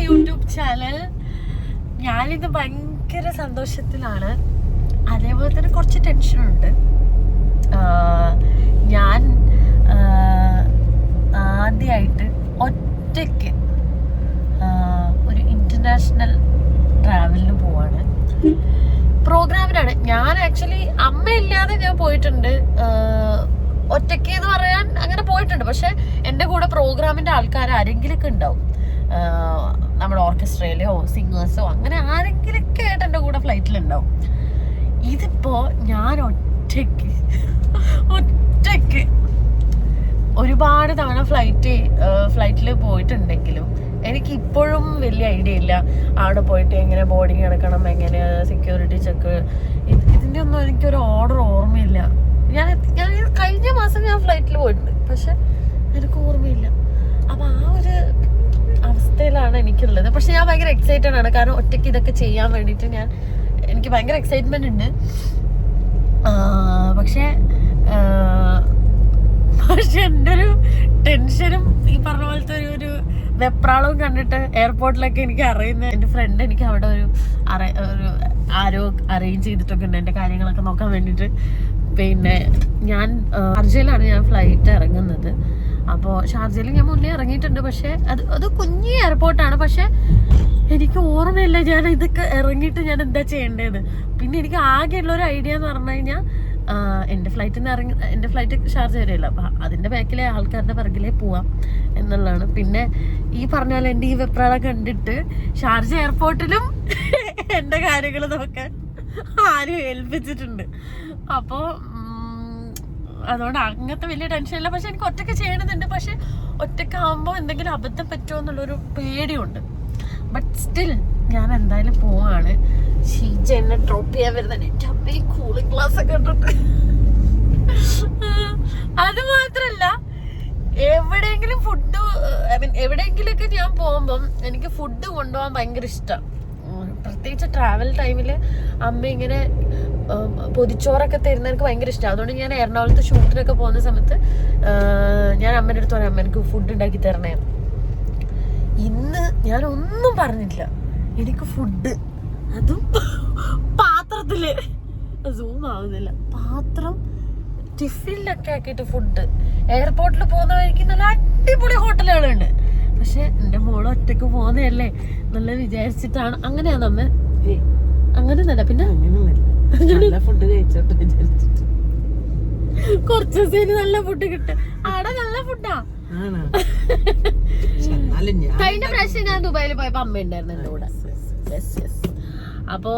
YouTube channel. ഞാനിന്ന് ഭയങ്കര സന്തോഷത്തിലാണ്, അതേപോലെ തന്നെ കുറച്ച് ടെൻഷനുണ്ട്. ഞാൻ ആദ്യമായിട്ട് ഒറ്റയ്ക്ക് ഒരു ഇന്റർനാഷണൽ ട്രാവലിന് പോവാണ്. പ്രോഗ്രാമിനാണ്. ഞാൻ ആക്ച്വലി അമ്മയില്ലാതെ ഞാൻ പോയിട്ടുണ്ട്, ഒറ്റയ്ക്ക് എന്ന് പറയാൻ അങ്ങനെ പോയിട്ടുണ്ട്. പക്ഷെ എൻ്റെ കൂടെ പ്രോഗ്രാമിൻ്റെ ആൾക്കാർ ആരെങ്കിലുമൊക്കെ ഉണ്ടാവും, നമ്മുടെ ഓർക്കസ്ട്രയിലെയോ സിംഗേഴ്സോ അങ്ങനെ ആരെങ്കിലുമൊക്കെ ആയിട്ട് എൻ്റെ കൂടെ ഫ്ലൈറ്റിലുണ്ടാവും. ഇതിപ്പോൾ ഞാൻ ഒറ്റയ്ക്ക് ഒരുപാട് തവണ ഫ്ലൈറ്റിൽ പോയിട്ടുണ്ടെങ്കിലും എനിക്ക് ഇപ്പോഴും വലിയ ഐഡിയ ഇല്ല അവിടെ പോയിട്ട് എങ്ങനെ ബോർഡിങ് എടുക്കണം, എങ്ങനെ സെക്യൂരിറ്റി ചെക്ക്, ഇതിൻ്റെ ഒന്നും എനിക്കൊരു ഓർഡർ ഓർമ്മയില്ല. ഞാൻ കഴിഞ്ഞ മാസം ഞാൻ ഫ്ലൈറ്റിൽ പോയിട്ടുണ്ട്, പക്ഷെ എനിക്ക് ഓർമ്മയില്ല. അപ്പം ആ ഒരു അവസ്ഥയിലാണ് എനിക്കുള്ളത്. പക്ഷെ ഞാൻ ഭയങ്കര എക്സൈറ്റഡ് ആണ്, കാരണം ഒറ്റയ്ക്ക് ഇതൊക്കെ ചെയ്യാൻ വേണ്ടിയിട്ട് എനിക്ക് ഭയങ്കര എക്സൈറ്റ്മെന്റ് ഉണ്ട്. പക്ഷെ എൻ്റെ ഒരു ടെൻഷനും ഈ പറഞ്ഞ പോലത്തെ ഒരു വെപ്രാളവും കണ്ടിട്ട് എയർപോർട്ടിലൊക്കെ എനിക്ക് അറിയുന്ന എൻ്റെ ഫ്രണ്ട് എനിക്ക് അവിടെ ഒരു ആരോ അറേഞ്ച് ചെയ്തിട്ടൊക്കെ ഉണ്ട് എൻ്റെ കാര്യങ്ങളൊക്കെ നോക്കാൻ വേണ്ടിയിട്ട്. പിന്നെ ഞാൻ ഷാർജയിലാണ് ഞാൻ ഫ്ലൈറ്റ് ഇറങ്ങുന്നത്. അപ്പോൾ ഷാർജയിൽ ഞാൻ മുന്നേ ഇറങ്ങിയിട്ടുണ്ട്, പക്ഷെ അത് കുഞ്ഞി എയർപോർട്ടാണ്. പക്ഷെ എനിക്ക് ഓർമ്മയില്ല ഞാൻ ഇതൊക്കെ ഇറങ്ങിയിട്ട് ഞാൻ എന്താ ചെയ്യേണ്ടത്. പിന്നെ എനിക്ക് ആകെയുള്ളൊരു ഐഡിയ എന്ന് പറഞ്ഞു കഴിഞ്ഞാൽ എൻ്റെ ഫ്ലൈറ്റ് ഷാർജ വരെയല്ല, അപ്പം അതിൻ്റെ ബാക്കിലെ ആൾക്കാരുടെ പിറകിലേ പോവാം എന്നുള്ളതാണ്. പിന്നെ ഈ പറഞ്ഞ പോലെ എൻ്റെ ഈ വെപ്രാളം കണ്ടിട്ട് ഷാർജ എയർപോർട്ടിലും എൻ്റെ കാര്യങ്ങൾ നോക്കാൻ ആരും ഏൽപ്പിച്ചിട്ടുണ്ട്. അപ്പോൾ അതുകൊണ്ട് അങ്ങനത്തെ വലിയ ടെൻഷനില്ല. പക്ഷെ എനിക്ക് ഒറ്റയ്ക്ക് ചെയ്യണമെന്നുണ്ട്. പക്ഷെ ഒറ്റയ്ക്കാകുമ്പോൾ എന്തെങ്കിലും അബദ്ധം പറ്റുമോ എന്നുള്ളൊരു പേടിയുണ്ട്. ബട്ട് സ്റ്റിൽ ഞാൻ എന്തായാലും പോവാണ്. ഷീജ എന്നെ ഡ്രോപ്പ് ചെയ്യാൻ വരുന്നുണ്ട്. എൻ്റെ അമ്മ കൂളിംഗ് ഗ്ലാസ് ഒക്കെ ഇട്ടിട്ട്. അത് മാത്രല്ല, എവിടെയെങ്കിലും എവിടെയെങ്കിലൊക്കെ ഞാൻ പോകുമ്പം എനിക്ക് ഫുഡ് കൊണ്ടുപോകാൻ ഭയങ്കര ഇഷ്ടമാണ്. പ്രത്യേകിച്ച് ട്രാവൽ ടൈമിൽ അമ്മ ഇങ്ങനെ പൊതിച്ചോറൊക്കെ തരുന്ന എനിക്ക് ഭയങ്കര ഇഷ്ടമാണ്. അതുകൊണ്ട് ഞാൻ എറണാകുളത്ത് ഷൂട്ടിനൊക്കെ പോകുന്ന സമയത്ത് ഞാൻ അമ്മേൻ്റെ അടുത്ത് പറയാം, അമ്മ എനിക്ക് ഫുഡ് ഉണ്ടാക്കി തരണേ. ഇന്ന് ഞാനൊന്നും പറഞ്ഞില്ല, എനിക്ക് ഫുഡ്, അതും പാത്രത്തില്, സൂം ആവുന്നില്ല, പാത്രം ടിഫിനിലൊക്കെ ആക്കിയിട്ട് ഫുഡ്. എയർപോർട്ടിൽ പോകുന്ന വഴിക്ക് നല്ല അടിപൊളി ഹോട്ടലുകളുണ്ട്. പക്ഷെ എൻ്റെ മോള് ഒറ്റയ്ക്ക് പോകുന്നതല്ലേ നല്ല വിചാരിച്ചിട്ടാണ്. അങ്ങനെയാണ് അമ്മ, അങ്ങനെ തന്നെ. പിന്നെ ഫുഡ് കഴിച്ചോട്ടെ വിചാരിച്ചിട്ട് കുറച്ച് ദിവസം നല്ല ഫുഡ് കിട്ടും. അവിടെ നല്ല ഫുഡാ. കഴിഞ്ഞ പ്രാവശ്യം ഞാൻ ദുബായിൽ പോയപ്പോ അമ്മ ഉണ്ടായിരുന്നു എൻ്റെ കൂടെ. അപ്പോ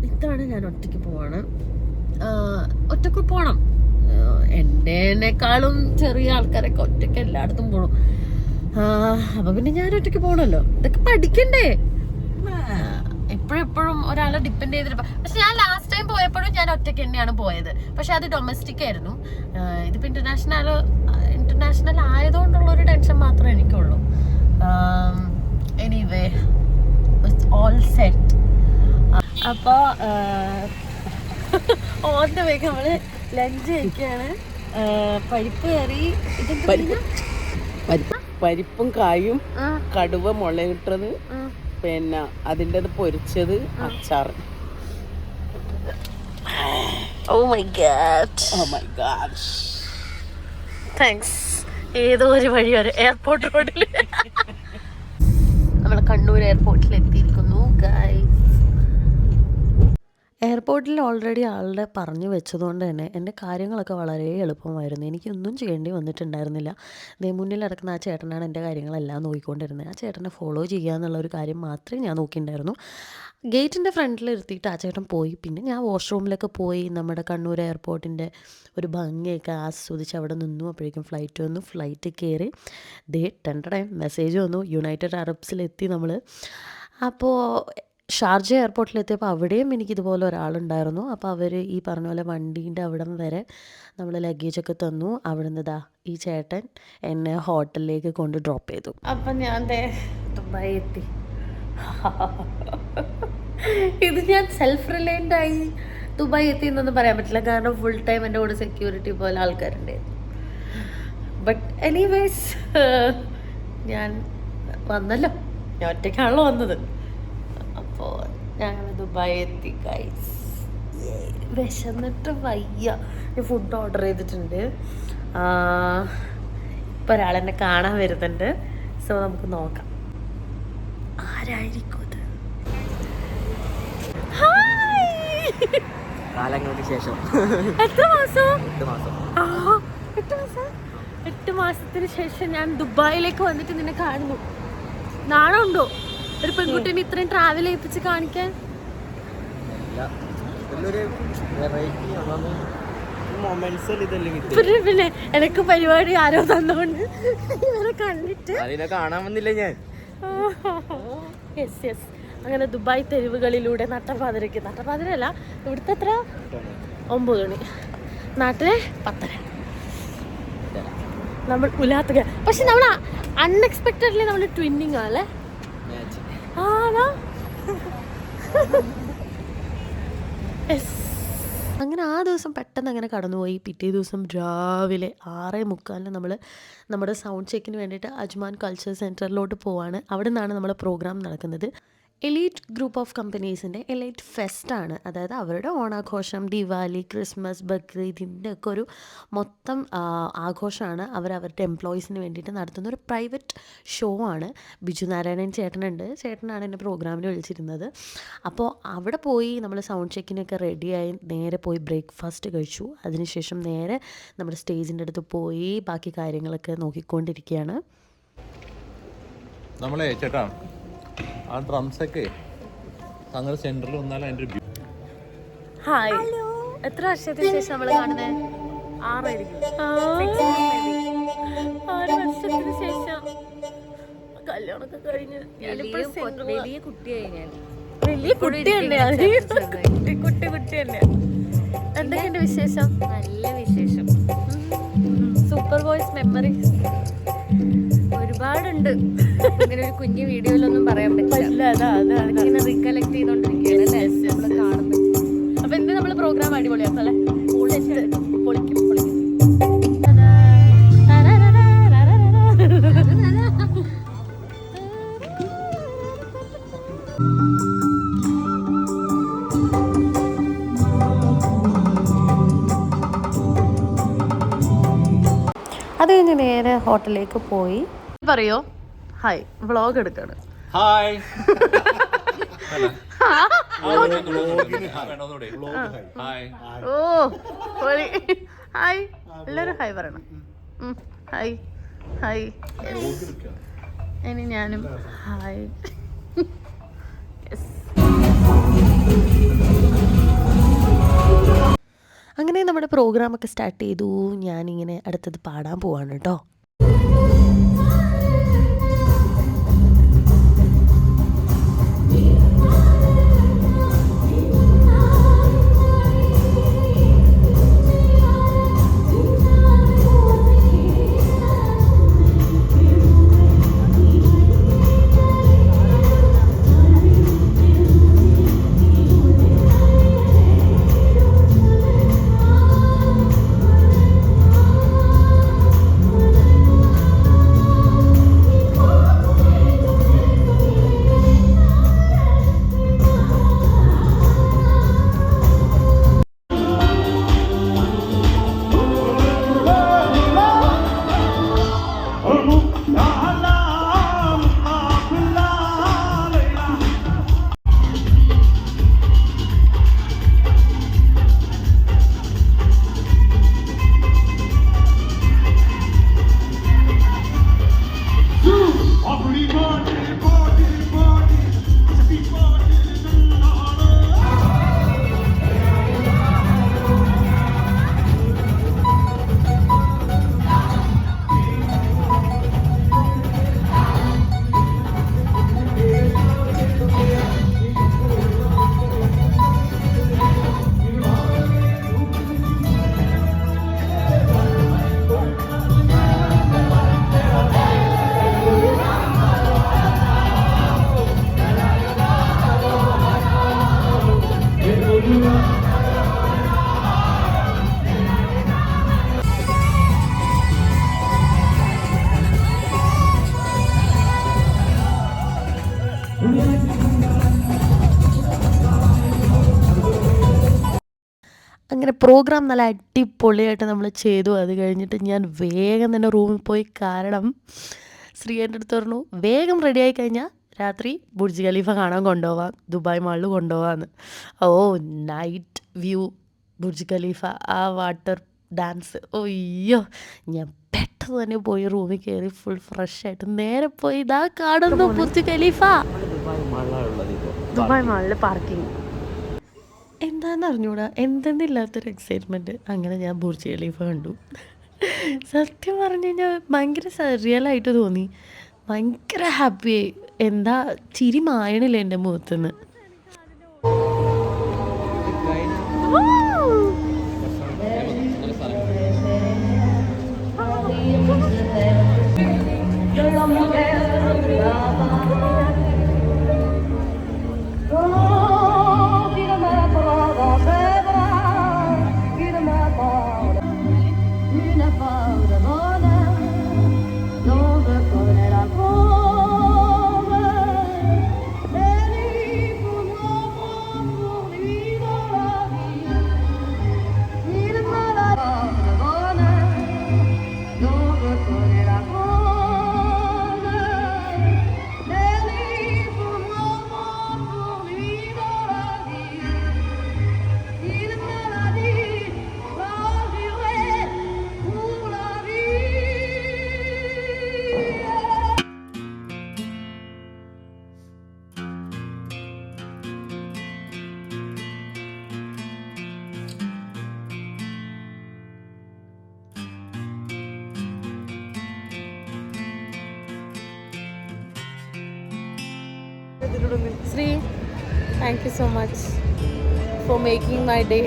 ഇതാണ്, ഞാൻ ഒറ്റയ്ക്ക് പോവാണ്. ഒറ്റയ്ക്ക് പോണം. എന്നെക്കാളും ചെറിയ ആൾക്കാരൊക്കെ ഒറ്റയ്ക്ക് എല്ലായിടത്തും പോണം. അപ്പൊ പിന്നെ ഞാൻ ഒറ്റയ്ക്ക് പോകണല്ലോ, ഇതൊക്കെ പഠിക്കണ്ടേ. എപ്പോഴും ഒരാളെ ഡിപ്പെൻഡ് ചെയ്തിട്ട്. പക്ഷെ ഞാൻ ലാസ്റ്റ് ടൈം പോയപ്പോഴും ഞാൻ ഒറ്റയ്ക്ക് തന്നെയാണ് പോയത്. പക്ഷെ അത് ഡൊമസ്റ്റിക് ആയിരുന്നു. ഇതിപ്പോ ഇന്റർനാഷണൽ ആയതുകൊണ്ടുള്ളൊരു ടെൻഷൻ മാത്രമേ എനിക്കുള്ളൂ. Anyway it's all set. അപ്പോൾ ഓൺ ദ വേ നമ്മള് ലഞ്ച് കഴിക്കുകയാണ്. പരിപ്പ് കറി, പരിപ്പും കായും, കടുവ മുളകിട്ടത്, പിന്നെ അതിൻ്റെ പൊരിച്ചത്, അച്ചാർ. Oh my god thanks. ഏതോ ഒരു വഴി വരെ എയർപോർട്ട് റോഡിൽ നമ്മൾ കണ്ണൂർ എയർപോർട്ടിൽ എത്തിയിരിക്കുന്നു ഗൈസ്. എയർപോർട്ടിൽ ഓൾറെഡി ആളുടെ പറഞ്ഞു വെച്ചതുകൊണ്ട് തന്നെ എൻ്റെ കാര്യങ്ങളൊക്കെ വളരെ എളുപ്പമായിരുന്നു. എനിക്കൊന്നും ചെയ്യേണ്ടി വന്നിട്ടുണ്ടായിരുന്നില്ല. മുന്നിൽ നടക്കുന്ന ആ ചേട്ടനാണ് എൻ്റെ കാര്യങ്ങളെല്ലാം നോക്കിക്കൊണ്ടിരുന്നത്. ആ ചേട്ടനെ ഫോളോ ചെയ്യുക എന്നുള്ളൊരു കാര്യം മാത്രമേ ഞാൻ നോക്കിയിട്ടുണ്ടായിരുന്നു. ഗേറ്റിൻ്റെ ഫ്രണ്ടിൽ ഇരുത്തിയിട്ട് ആ ചേട്ടൻ പോയി. പിന്നെ ഞാൻ വാഷ്റൂമിലൊക്കെ പോയി നമ്മുടെ കണ്ണൂർ എയർപോർട്ടിൻ്റെ ഒരു ഭംഗിയൊക്കെ ആസ്വദിച്ച് അവിടെ നിന്നു. അപ്പോഴേക്കും ഫ്ലൈറ്റ് വന്നു. ഫ്ലൈറ്റ് കയറി മെസ്സേജ് വന്നു, യുണൈറ്റഡ് അറബ്സിലെത്തി നമ്മൾ. അപ്പോൾ ഷാർജ എയർപോർട്ടിലെത്തിയപ്പോൾ അവിടെയും എനിക്കിതുപോലെ ഒരാളുണ്ടായിരുന്നു. അപ്പോൾ അവർ ഈ പറഞ്ഞ പോലെ വണ്ടീൻ്റെ അവിടം വരെ നമ്മൾ ലഗേജൊക്കെ തന്നു. അവിടെ നിന്ന് ഈ ചേട്ടൻ എന്നെ ഹോട്ടലിലേക്ക് കൊണ്ട് ഡ്രോപ്പ് ചെയ്തു. അപ്പം ഞാൻ ദുബായ് എത്തി. ഇത് ഞാൻ സെൽഫ് റിലയൻ്റ് ആയി ദുബായ് എത്തി എന്നൊന്നും പറയാൻ പറ്റില്ല, കാരണം ഫുൾ ടൈം എൻ്റെ കൂടെ സെക്യൂരിറ്റി പോലെ ആൾക്കാരുണ്ടായിരുന്നു. ബട്ട് എനിവേസ് ഞാൻ വന്നല്ലോ, ഞാൻ ഒറ്റയ്ക്കാണല്ലോ വന്നത്. അപ്പോൾ ഞങ്ങൾ ദുബായ് എത്തി ഗൈസ്. വിശന്നിട്ട് വയ്യ. ഞാൻ ഫുഡ് ഓർഡർ ചെയ്തിട്ടുണ്ട്. ഇപ്പോൾ ഒരാളെന്നെ കാണാൻ വരുന്നുണ്ട്. സോ നമുക്ക് നോക്കാം ആരായിരിക്കും ഇത്. കാലങ്ങൾക്ക് ശേഷം 8 മാസം 8 മാസം 8 മാസത്തിന് ശേഷം ഞാൻ ദുബായിലേക്ക് വന്നിട്ട് നിന്നെ കാണുന്നു. നാണമുണ്ടോ ഒരു പെൺകുട്ടീനെ ഇത്രയും ട്രാവൽ ചെയ്യിപ്പിച്ച് കാണിക്കാൻ? പിന്നെ എനിക്ക് പരിപാടി ആരോ തന്നോണ്ട് ഇവരെ കണ്ടിട്ട് കാണാൻ വന്നില്ല ഞാൻ. Yes yes. അങ്ങനെ ദുബായ് തെരുവുകളിലൂടെ നട്ടപ്പാതിരയ്ക്ക്, നട്ടപ്പാതിരല്ല ഇവിടുത്തെ എത്ര, 9 മണി, നാട്ടിലെ 10:30. നമ്മൾ ഉലാത്തുക. പക്ഷെ നമ്മൾ അൺഎക്സ്പെക്റ്റഡ്ലി നമ്മൾ ട്വിന്നിങ് ആണല്ലേ. അങ്ങനെ ആ ദിവസം പെട്ടെന്ന് അങ്ങനെ കടന്നുപോയി. പിറ്റേ ദിവസം രാവിലെ 6:45 നമ്മൾ നമ്മുടെ സൗണ്ട് ചെക്കിന് വേണ്ടിയിട്ട് അജ്മാൻ കൾച്ചർ സെൻറ്ററിലോട്ട് പോവാണ്. അവിടെ നിന്നാണ് നമ്മുടെ പ്രോഗ്രാം നടക്കുന്നത്. എലൈറ്റ് ഗ്രൂപ്പ് ഓഫ് കമ്പനീസിൻ്റെ എലൈറ്റ് ഫെസ്റ്റാണ്. അതായത് അവരുടെ ഓണാഘോഷം, ദിവാലി, ക്രിസ്മസ്, ബക്രീദ്, ഇതിൻ്റെയൊക്കെ ഒരു മൊത്തം ആഘോഷമാണ്. അവരുടെ എംപ്ലോയീസിന് വേണ്ടിയിട്ട് നടത്തുന്ന ഒരു പ്രൈവറ്റ് ഷോ ആണ്. ബിജു നാരായണൻ ചേട്ടനുണ്ട്, ചേട്ടനാണ് എന്നെ പ്രോഗ്രാമിന് വിളിച്ചിരുന്നത്. അപ്പോൾ അവിടെ പോയി നമ്മൾ സൗണ്ട് ചെക്കിനൊക്കെ റെഡിയായി നേരെ പോയി ബ്രേക്ക്ഫാസ്റ്റ് കഴിച്ചു. അതിനുശേഷം നേരെ നമ്മുടെ സ്റ്റേജിൻ്റെ അടുത്ത് പോയി ബാക്കി കാര്യങ്ങളൊക്കെ നോക്കിക്കൊണ്ടിരിക്കുകയാണ്. നമ്മളെ ചേട്ടാ ആ ഡ്രംസൊക്കെ അങ്ങനെ സെന്ററിൽ വന്നാലും അതിൻ്റെ ഒരു ഹായ്. എത്ര വർഷത്തിന് ശേഷം നമ്മൾ കാണുന്നത്? 6 വർഷത്തിന് ശേഷം കല്യാണമൊക്കെ കഴിഞ്ഞ് വലിയ കുട്ടി തന്നെയാണ്. കുട്ടി തന്നെയാണ്. എന്തൊക്കെയുണ്ട് വിശേഷം? നല്ല വിശേഷം. സൂപ്പർ ബോയ്സ് മെമ്മറീസ് ഒരുപാടുണ്ട്. അങ്ങനെ ഒരു കുഞ്ഞു വീഡിയോയിലൊന്നും പറയാൻ പറ്റില്ല. ഇങ്ങനെ റീകലക്ട് ചെയ്തോണ്ടിരിക്കുകയാണ് നമ്മള് കാണുന്നത്. അപ്പൊ എന്ത് നമ്മള് പ്രോഗ്രാം അടിപൊളിയാക്കല്ലേ? പൊളിക്കും. അത് കഴിഞ്ഞ് നേരെ ഹോട്ടലിലേക്ക് പോയി. പറയോ ഹായ്, വ്ളോഗ് എടുക്കാണ്. ഹായ് ഓ പൊളി. ഹായ് എല്ലാവരും ഹായ് പറയണം. Hi hi. ഇനി ഞാനും ഹായ്. അങ്ങനെ നമ്മുടെ പ്രോഗ്രാമൊക്കെ സ്റ്റാർട്ട് ചെയ്തു. ഞാനിങ്ങനെ അടുത്തത് പാടാൻ പോവാണ് കേട്ടോ. അങ്ങനെ പ്രോഗ്രാം നല്ല അടിപൊളിയായിട്ട് നമ്മൾ ചെയ്തു. അത് കഴിഞ്ഞിട്ട് ഞാൻ വേഗം തന്നെ റൂമിൽ പോയി. കാരണം ശ്രീ എൻ്റെ അടുത്ത് പറഞ്ഞു വേഗം റെഡിയായി കഴിഞ്ഞാൽ രാത്രി ബുർജ് ഖലീഫ കാണാൻ കൊണ്ടുപോവാം, ദുബായ് മാളിൽ കൊണ്ടുപോകാമെന്ന്. ഓ നൈറ്റ് വ്യൂ ബുർജ് ഖലീഫ, ആ വാട്ടർ ഡാൻസ്, അയ്യോ ഞാൻ പെട്ടെന്ന് തന്നെ പോയി റൂമിൽ കയറി ഫുൾ ഫ്രഷ് ആയിട്ട് നേരെ പോയി ഇതാ കാണുന്നു ബുർജ് ഖലീഫ. ദുബായ് മാളിൽ പാർക്കിംഗ് എന്താണെന്ന് അറിഞ്ഞൂടാ, എന്തെന്നില്ലാത്തൊരു എക്സൈറ്റ്മെൻറ്റ്. അങ്ങനെ ഞാൻ ബുർജ് ഖലീഫ കണ്ടു. സത്യം പറഞ്ഞു കഴിഞ്ഞാൽ ഭയങ്കര റിയലായിട്ട് തോന്നി, ഭയങ്കര ഹാപ്പിയായി. എന്താ ചിരി മായണില്ല എൻ്റെ മുഖത്തുനിന്ന്. Sree, thank you so much for making my day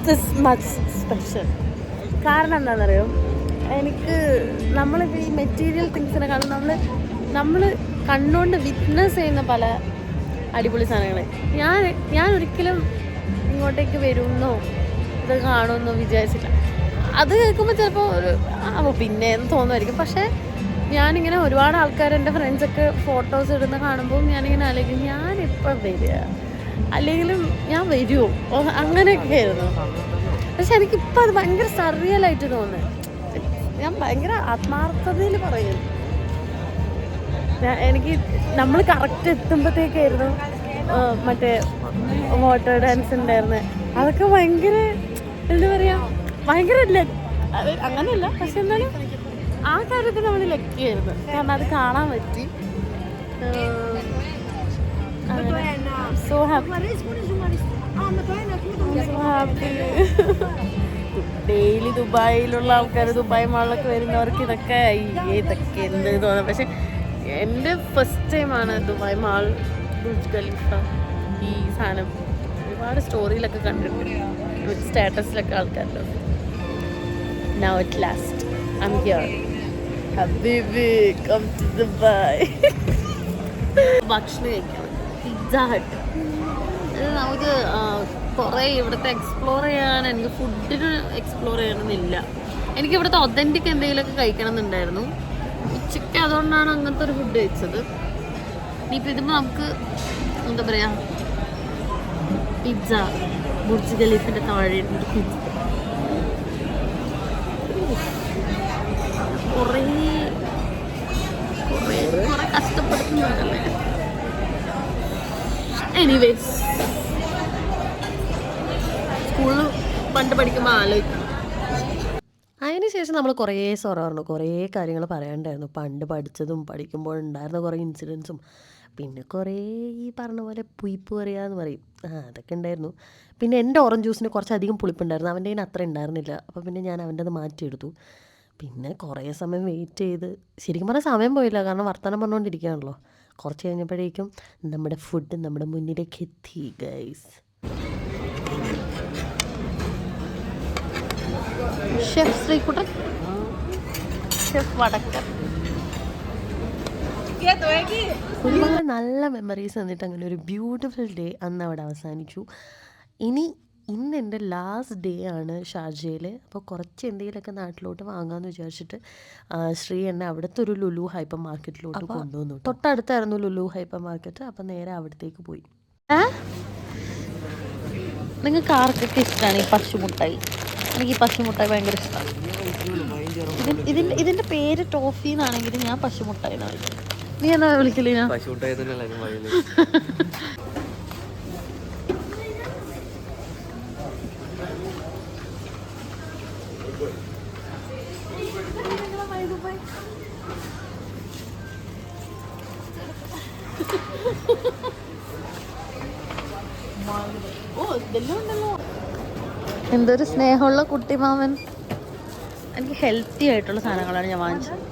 this much special. കാരണം എന്താണെന്നറിയോ, എനിക്ക് നമ്മളിപ്പോൾ ഈ മെറ്റീരിയൽ തിങ്സിനെ കാണും, നമ്മൾ കണ്ണുകൊണ്ട് വിറ്റ്നസ് ചെയ്യുന്ന പല അടിപൊളി സാധനങ്ങൾ. ഞാൻ ഒരിക്കലും ഇങ്ങോട്ടേക്ക് വരുമെന്നോ ഇത് കാണുമെന്നോ വിചാരിച്ചില്ല. അത് കേൾക്കുമ്പോൾ ചിലപ്പോൾ ഒരു പിന്നെ എന്ന് തോന്നുമായിരിക്കും. പക്ഷേ ഞാനിങ്ങനെ ഒരുപാട് ആൾക്കാർ എൻ്റെ ഫ്രണ്ട്സൊക്കെ ഫോട്ടോസ് ഇടുന്ന കാണുമ്പോൾ ഞാനിങ്ങനെ ആലോചിക്കും ഞാനിപ്പോൾ വരിക, അല്ലെങ്കിലും ഞാൻ വരുമോ, അങ്ങനെയൊക്കെ ആയിരുന്നു. പക്ഷെ എനിക്കിപ്പോൾ അത് ഭയങ്കര സർറിയലായിട്ട് തോന്നുന്നു. ഞാൻ ഭയങ്കര ആത്മാർത്ഥതയിൽ പറയുന്നു. എനിക്ക് നമ്മൾ കറക്റ്റ് എത്തുമ്പോഴത്തേക്കായിരുന്നു മറ്റേ വാട്ടർ ഡാൻസ് ഉണ്ടായിരുന്നു. അതൊക്കെ ഭയങ്കര എന്താ പറയുക, ഭയങ്കര അങ്ങനെയല്ല, പക്ഷെ എന്നാലും ആ കാര്യത്തിൽ നമ്മൾ ലക്കിയായിരുന്നു. കാരണം അത് കാണാൻ പറ്റി. So happy. ഡെയിലി ദുബായിലുള്ള ആൾക്കാർ, ദുബായ് മാളിലൊക്കെ വരുന്നവർക്ക് ഇതൊക്കെ എന്ത് തോന്നുന്നു. പക്ഷെ എൻ്റെ ഫസ്റ്റ് ടൈമാണ് ദുബായ് മാൾ, ബുർജ് ഖലീഫ, ഈ സാധനം ഒരുപാട് സ്റ്റോറിയിലൊക്കെ കണ്ടിട്ടുണ്ട്, സ്റ്റാറ്റസിലൊക്കെ ആൾക്കാരുടെ. Now at last I'm here. Habibi, come to Dubai. ഭക്ഷണം കഴിക്കണം. Pizza hut. നമുക്ക് കുറേ ഇവിടുത്തെ എക്സ്പ്ലോർ ചെയ്യാൻ, എനിക്ക് ഫുഡിന് എക്സ്പ്ലോർ ചെയ്യണമെന്നില്ല. എനിക്ക് ഇവിടുത്തെ ഒതൻറ്റിക് എന്തെങ്കിലുമൊക്കെ കഴിക്കണം എന്നുണ്ടായിരുന്നു. ഉച്ചയ്ക്ക് അതുകൊണ്ടാണ് അങ്ങനത്തെ ഒരു ഫുഡ് കഴിച്ചത്. ഇനിയിപ്പോൾ ഇതിപ്പോൾ നമുക്ക് എന്താ പറയുക, പിസ്സ, ബുർജ് ഖലീഫിൻ്റെ താഴെ പിസ്സ. കുറേ കഷ്ടപ്പെടുത്തുന്നുണ്ടല്ലേ. എനിവേസ്, സ്കൂളിൽ പണ്ട് പഠിക്കുമ്പോൾ ആലോചിക്കും. അതിനുശേഷം നമ്മൾ കുറേ സൊറ കുറേ കാര്യങ്ങൾ പറയാനുണ്ടായിരുന്നു. പണ്ട് പഠിച്ചതും പഠിക്കുമ്പോഴുണ്ടായിരുന്ന കുറേ ഇൻസിഡൻസും, പിന്നെ കുറേ ഈ പറഞ്ഞ പോലെ പുയിപ്പ് പറയാന്ന് പറയും, അതൊക്കെ ഉണ്ടായിരുന്നു. പിന്നെ എൻ്റെ ഓറഞ്ച് ജ്യൂസിന് കുറച്ചധികം പുളിപ്പുണ്ടായിരുന്നു, അവൻ്റെ കയ്യിൽ അത്ര ഉണ്ടായിരുന്നില്ല. അപ്പോൾ പിന്നെ ഞാൻ അവൻ്റെ അത് മാറ്റിയെടുത്തു. പിന്നെ കുറേ സമയം വെയിറ്റ് ചെയ്ത്, ശരിക്കും പറഞ്ഞാൽ സമയം പോയില്ല, കാരണം വർത്തമാനം പറഞ്ഞുകൊണ്ടിരിക്കുകയാണല്ലോ. കുറച്ച് കഴിഞ്ഞപ്പോഴേക്കും നമ്മുടെ ഫുഡ് നമ്മുടെ മുന്നിലേക്ക് എത്തി ഗൈസ്. ഷെഫ് ശ്രീകുട്ടൻ, ഷെഫ് വടക്കൻ. ഒരുപാട് നല്ല മെമ്മറീസ് തന്നിട്ട് അങ്ങനെ ഒരു ബ്യൂട്ടിഫുൾ ഡേ അന്ന് അവിടെ അവസാനിച്ചു. ഇന്ന് എൻ്റെ ലാസ്റ്റ് ഡേ ആണ് ഷാർജയിൽ. അപ്പോൾ കുറച്ച് എന്തെങ്കിലുമൊക്കെ നാട്ടിലോട്ട് വാങ്ങാമെന്ന് വിചാരിച്ചിട്ട് ശ്രീ എന്നെ അവിടുത്തെ ഒരു ലുലു ഹൈപ്പർ മാർക്കറ്റിലോട്ട് കൊണ്ടുവന്നു. തൊട്ടടുത്തായിരുന്നു ലുലു ഹൈപ്പർ മാർക്കറ്റ്. അപ്പം നേരെ അവിടത്തേക്ക് പോയി. നിങ്ങൾക്ക് ആർക്കൊക്കെ ഇഷ്ടമാണ് ഈ പശുമുട്ടായി? എനിക്ക് ഈ പശുമുട്ടായി ഭയങ്കര ഇഷ്ടമാണ്. ഇതിന്റെ പേര് ടോഫി എന്നാണെങ്കിൽ ഞാൻ പശുമുട്ടായി എന്നാണ് വിളിക്കുന്നത്. നീ എന്നാ വിളിക്കില്ല? ഞാൻ പശുട്ടായി തന്നെ എല്ലാവരും പറയുന്നത്. എന്തൊരു സ്നേഹമുള്ള കുട്ടിമാമൻ. എനിക്ക് ഹെൽത്തി ആയിട്ടുള്ള സാധനങ്ങളാണ് ഞാൻ വാങ്ങിച്ചത്.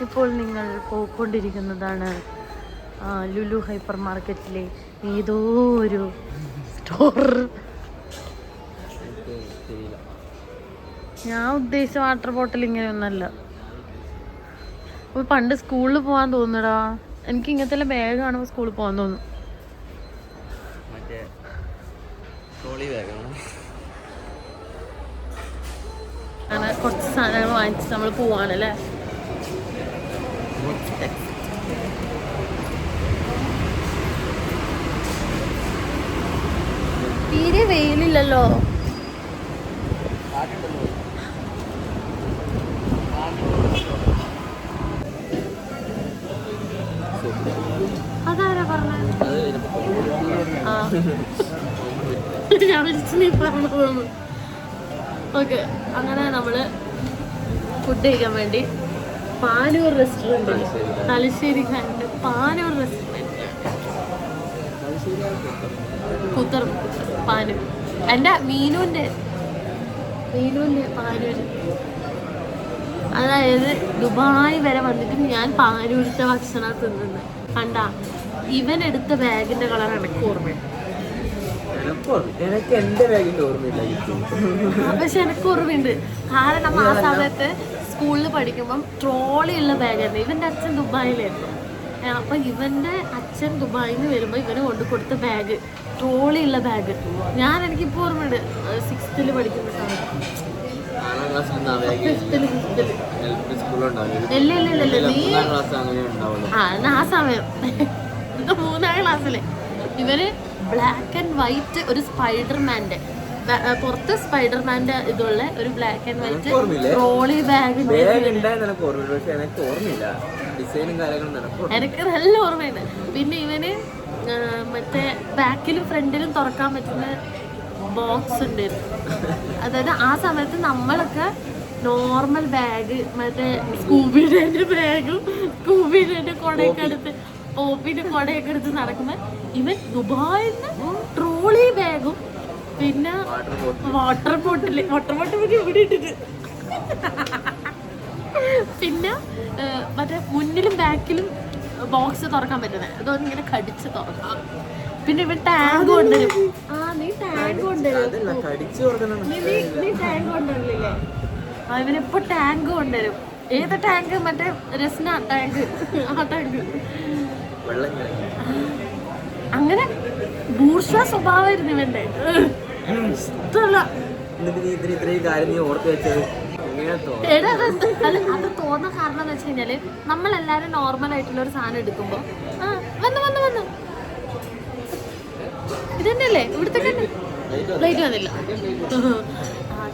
ഇപ്പോൾ നിങ്ങൾ പോയിക്കൊണ്ടിരിക്കുന്നതാണ് ലുലു ഹൈപ്പർ മാർക്കറ്റിലെ ഏതോ ഒരു സ്റ്റോർ. ഞാൻ ഉദ്ദേശിച്ച വാട്ടർ ബോട്ടിൽ ഇങ്ങനെയൊന്നല്ല. അപ്പോൾ പണ്ട് സ്കൂളിൽ പോകാൻ തോന്നുന്നടാ. എനിക്ക് ഇങ്ങനത്തെ ബാഗ് കാണുമ്പോൾ സ്കൂളിൽ പോകാൻ തോന്നും. അങ്ങനെ കുറച്ച് സാധനങ്ങൾ വാങ്ങിച്ച് നമ്മൾ പോവാണല്ലേ. തീരെ വെയിലില്ലല്ലോ. അതാരാ പറഞ്ഞത്? ഞാൻ വിളിച്ച് നീ പറഞ്ഞത്. ഓക്കെ, അങ്ങനെ നമ്മള് ഫുഡ് കഴിക്കാൻ വേണ്ടി പാനൂർ റെസ്റ്റോറൻറ്റിൽ, തലശ്ശേരി കണ്ട് പാനൂർ റെസ്റ്റോറൻറ്റ്, കുത്തർ പാനൂർ. എൻ്റെ മീനുവിൻ്റെ പാനൂർ. അതായത് ദുബായ് വരെ വന്നിട്ട് ഞാൻ പാനൂരിത്തെ ഭക്ഷണം തിന്നുന്നത് കണ്ട. ഇവൻ എടുത്ത ബാഗിന്റെ കളർ എനിക്ക് ഓർമ്മയുണ്ട്. പക്ഷെ എനിക്ക് ഓർമ്മയുണ്ട്. കാരണം ആ സമയത്ത് സ്കൂളിൽ പഠിക്കുമ്പം ട്രോളി ഉള്ള ബാഗായിരുന്നു. ഇവന്റെ അച്ഛൻ ദുബായിലായിരുന്നു. അപ്പൊ ഇവന്റെ അച്ഛൻ ദുബായിൽ നിന്ന് വരുമ്പോ ഇവന് കൊണ്ടു കൊടുത്ത ബാഗ്, ട്രോളി ഉള്ള ബാഗ്. എനിക്കിപ്പോ ഓർമ്മയുണ്ട് 6th പഠിക്കുന്ന സമയത്ത്. ആ സമയം 3ാം ക്ലാസ്സില് ഇവര് ബ്ലാക്ക് ആൻഡ് വൈറ്റ് ഒരു സ്പൈഡർമാന്റെ പുറത്ത് സ്പൈഡർമാന്റെ ഇതുള്ള ഒരു black and white trolley bag. എനിക്ക് നല്ല ഓർമ്മയുണ്ട്. പിന്നെ ഇവന് മറ്റേ ബാക്കിലും ഫ്രണ്ടിലും തുറക്കാൻ പറ്റുന്ന ബോക്സ് ഉണ്ടായിരുന്നു. അതായത് ആ സമയത്ത് നമ്മളൊക്കെ നോർമൽ ബാഗ്, മറ്റേ സ്കൂബിയുടെ ബാഗും സ്കൂബിയുടെ കൊടയൊക്കെ എടുത്ത് ഓപ്പിന്റെ കൊടയൊക്കെ എടുത്ത് നടക്കുമ്പോൾ ഇവൻ ദുബായിൽ നിന്ന് ട്രോളി ബാഗും പിന്നെ വാട്ടർ ബോട്ടിൽ ഇവിടെ ഇട്ടിട്ട് പിന്നെ മറ്റേ മുന്നിലും ബാക്കിലും ബോക്സ് തുറക്കാൻ പറ്റുന്നത് അതൊന്നും ഇങ്ങനെ കടിച്ച് തുറക്കാം. പിന്നെ ഇവൻ ടാങ്ക് കൊണ്ടുവരും. നീ ടാങ്ക് കൊണ്ടുവരും. നീ ടാങ്ക് കൊണ്ടുവരില്ലേ? ഇവനിപ്പോ ടാങ്ക് കൊണ്ടുവരും. ഏത് ടാങ്ക്? മറ്റേ രസ്ന ടാങ്ക്. ആ ടാങ്ക്. അങ്ങനെ ബൂർഷ്വാ സ്വഭാവമായിരുന്നു ഇവന്റെ. ഇഷ്ടമല്ല. അത് തോന്നാൻ കാരണം എന്ന് വെച്ച് കഴിഞ്ഞാല് നമ്മളെല്ലാരും നോർമൽ ആയിട്ടുള്ള ഒരു സാധനം എടുക്കുമ്പോ വന്ന് ഇതന്നെയല്ലേ ഇവിടുത്തെ ലൈറ്റ് വന്നില്ല.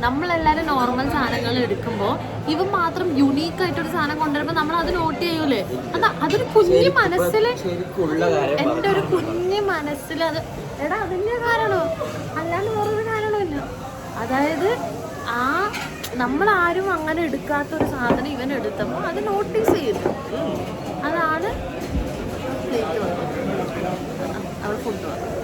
നമ്മളെല്ലാരും നോർമൽ സാധനങ്ങൾ എടുക്കുമ്പോൾ ഇവ മാത്രം യുണീക്ക് ആയിട്ടൊരു സാധനം കൊണ്ടുവരുമ്പോൾ നമ്മൾ അത് നോട്ട് ചെയ്യൂലേ. അതൊരു കുഞ്ഞു മനസ്സില്, എൻ്റെ ഒരു കുഞ്ഞു മനസ്സിൽ അത് അതിൻ്റെ കാരണോ അല്ലാണ്ട് വേറൊരു കാരണമില്ല. അതായത് നമ്മളാരും അങ്ങനെ എടുക്കാത്തൊരു സാധനം ഇവൻ എടുത്തപ്പോൾ അത് നോട്ടീസ് ചെയ്തു. അതാണ് അവൾ ഫുഡ് വന്നത്.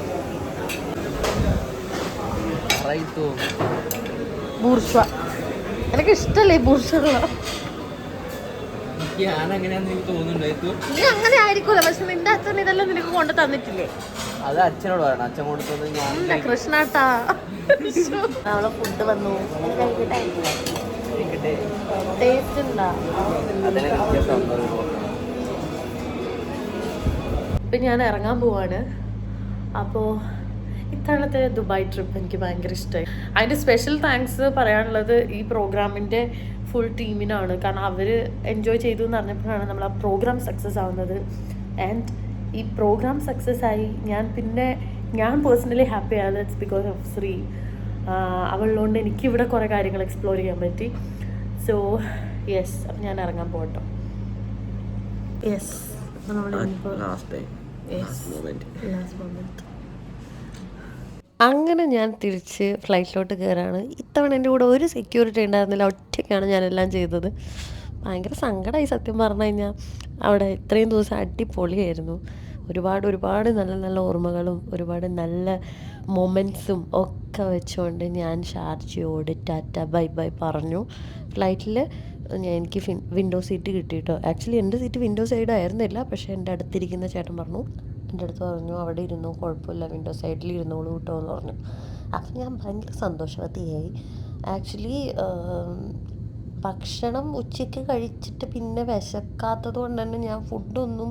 ബൂർഷ എനിക്ക് ഇഷ്ടല്ലേ ബൂർഷകള്. നീ അങ്ങനെ ആയിരിക്കൂല. പക്ഷെ നിന്റെ അച്ഛൻ ഇതെല്ലാം നിനക്ക് കൊണ്ട് തന്നിട്ടില്ലേ? അത് അച്ഛനോട് പറയണം. അച്ഛൻ കൊടുത്തത് ഞാൻ കൃഷ്ണാട്ടാ. നമ്മളെ ഫുഡ് വന്നു. ടേസ്റ്റ് ഉണ്ടാ? ഇപ്പം ഞാൻ ഇറങ്ങാൻ പോവാണ്. അപ്പോൾ ഇത്തവണത്തെ ദുബായ് ട്രിപ്പ് എനിക്ക് ഭയങ്കര ഇഷ്ടമായി. അതിൻ്റെ സ്പെഷ്യൽ താങ്ക്സ് പറയാനുള്ളത് ഈ പ്രോഗ്രാമിൻ്റെ ഫുൾ ടീമിനാണ്. കാരണം അവർ എൻജോയ് ചെയ്തു എന്ന് പറഞ്ഞപ്പോഴാണ് നമ്മൾ ആ പ്രോഗ്രാം സക്സസ് ആവുന്നത്. ആൻഡ് ഈ പ്രോഗ്രാം സക്സസ് ആയി ഞാൻ പിന്നെ ഞാൻ പേഴ്സണലി ഹാപ്പിയാണ്. That's because of Sree. അവളുള്ളതുകൊണ്ട് എനിക്കിവിടെ കുറേ കാര്യങ്ങൾ എക്സ്പ്ലോർ ചെയ്യാൻ പറ്റി. സോ യെസ്, അപ്പം ഞാൻ ഇറങ്ങാൻ പോകട്ടോ. Yes, last moment. അങ്ങനെ ഞാൻ തിരിച്ച് ഫ്ലൈറ്റിലോട്ട് കയറാണ്. ഇത്തവണ എൻ്റെ കൂടെ ഒരു സെക്യൂരിറ്റി ഉണ്ടായിരുന്നില്ല, ഒറ്റയ്ക്കാണ് ഞാനെല്ലാം ചെയ്തത്. ഭയങ്കര സങ്കടമായി സത്യം പറഞ്ഞു കഴിഞ്ഞാൽ. അവിടെ ഇത്രയും ദിവസം അടിപൊളിയായിരുന്നു. ഒരുപാട് നല്ല നല്ല ഓർമ്മകളും ഒരുപാട് നല്ല മൊമെൻറ്റ്സും ഒക്കെ വെച്ചുകൊണ്ട് ഞാൻ ഷാർജയോട് ടാറ്റ ബൈ ബൈ പറഞ്ഞു. ഫ്ലൈറ്റിൽ എനിക്ക് വിൻഡോ സീറ്റ് കിട്ടി കേട്ടോ. ആക്ച്വലി എൻ്റെ സീറ്റ് വിൻഡോ സൈഡ് ആയിരുന്നില്ല, പക്ഷേ എൻ്റെ അടുത്തിരിക്കുന്ന ചേട്ടൻ പറഞ്ഞു, എൻ്റെ അടുത്ത് പറഞ്ഞു അവിടെ ഇരുന്നു, കുഴപ്പമില്ല, വിൻഡോ സൈഡിൽ ഇരുന്നോളൂ കേട്ടോ എന്ന് പറഞ്ഞു. അപ്പം ഞാൻ ഭയങ്കര സന്തോഷവതിയായി. ആക്ച്വലി ഭക്ഷണം ഉച്ചയ്ക്ക് കഴിച്ചിട്ട് പിന്നെ വിശക്കാത്തത് കൊണ്ട് തന്നെ ഞാൻ ഫുഡൊന്നും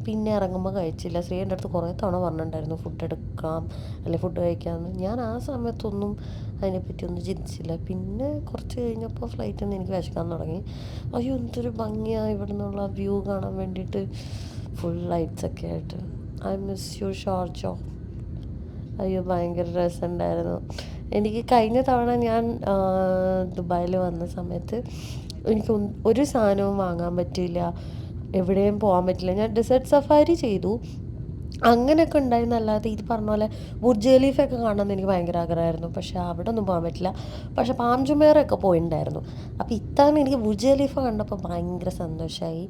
പിന്നെ ഇറങ്ങുമ്പോൾ കഴിച്ചില്ല. ശ്രീ എൻ്റെ അടുത്ത് കുറേ തവണ പറഞ്ഞിട്ടുണ്ടായിരുന്നു ഫുഡ് എടുക്കാം അല്ലെങ്കിൽ ഫുഡ് കഴിക്കാമെന്ന്. ഞാൻ ആ സമയത്തൊന്നും അതിനെപ്പറ്റിയൊന്നും ചിന്തിച്ചില്ല. പിന്നെ കുറച്ച് കഴിഞ്ഞപ്പോൾ ഫ്ലൈറ്റിൽ നിന്ന് എനിക്ക് വിശക്കാൻ തുടങ്ങി. അയ്യോ എന്തൊരു ഭംഗിയാണ് ഇവിടെ നിന്നുള്ള വ്യൂ കാണാൻ വേണ്ടിയിട്ട്, ഫുൾ ലൈറ്റ്സൊക്കെ ആയിട്ട്. I miss you Sharjah. അയ്യോ ഭയങ്കര രസമുണ്ടായിരുന്നു. എനിക്ക് കഴിഞ്ഞ തവണ ഞാൻ ദുബായിൽ വന്ന സമയത്ത് എനിക്ക് ഒരു സാധനവും വാങ്ങാൻ പറ്റില്ല, എവിടെയും പോകാൻ പറ്റില്ല. ഞാൻ ഡെസേർട്ട് സഫാരി ചെയ്തു, അങ്ങനെയൊക്കെ ഉണ്ടായിരുന്നല്ലാതെ ഇത് പറഞ്ഞ പോലെ ബുർജ് ഖലീഫയൊക്കെ കാണണമെന്ന് എനിക്ക് ഭയങ്കര ആഗ്രഹമായിരുന്നു. പക്ഷേ അവിടെ ഒന്നും പോകാൻ പറ്റില്ല. പക്ഷേ പാം ജുമേറയൊക്കെ പോയിട്ടുണ്ടായിരുന്നു. അപ്പോൾ ഇത്തവണ എനിക്ക് ബുർജ് ഖലീഫ കണ്ടപ്പോൾ ഭയങ്കര സന്തോഷമായി.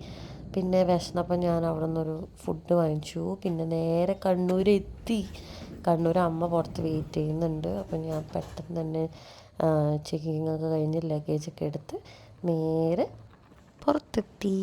പിന്നെ വിശന്നപ്പോൾ ഞാൻ അവിടെ നിന്നൊരു ഫുഡ് വാങ്ങിച്ചു. പിന്നെ നേരെ കണ്ണൂർ എത്തി. കണ്ണൂർ അമ്മ പുറത്ത് വെയിറ്റ് ചെയ്യുന്നുണ്ട്. അപ്പോൾ ഞാൻ പെട്ടെന്ന് തന്നെ ചെക്കിങ് ഒക്കെ കഴിഞ്ഞ് ലഗേജൊക്കെ എടുത്ത് നേരെ പുറത്തെത്തി.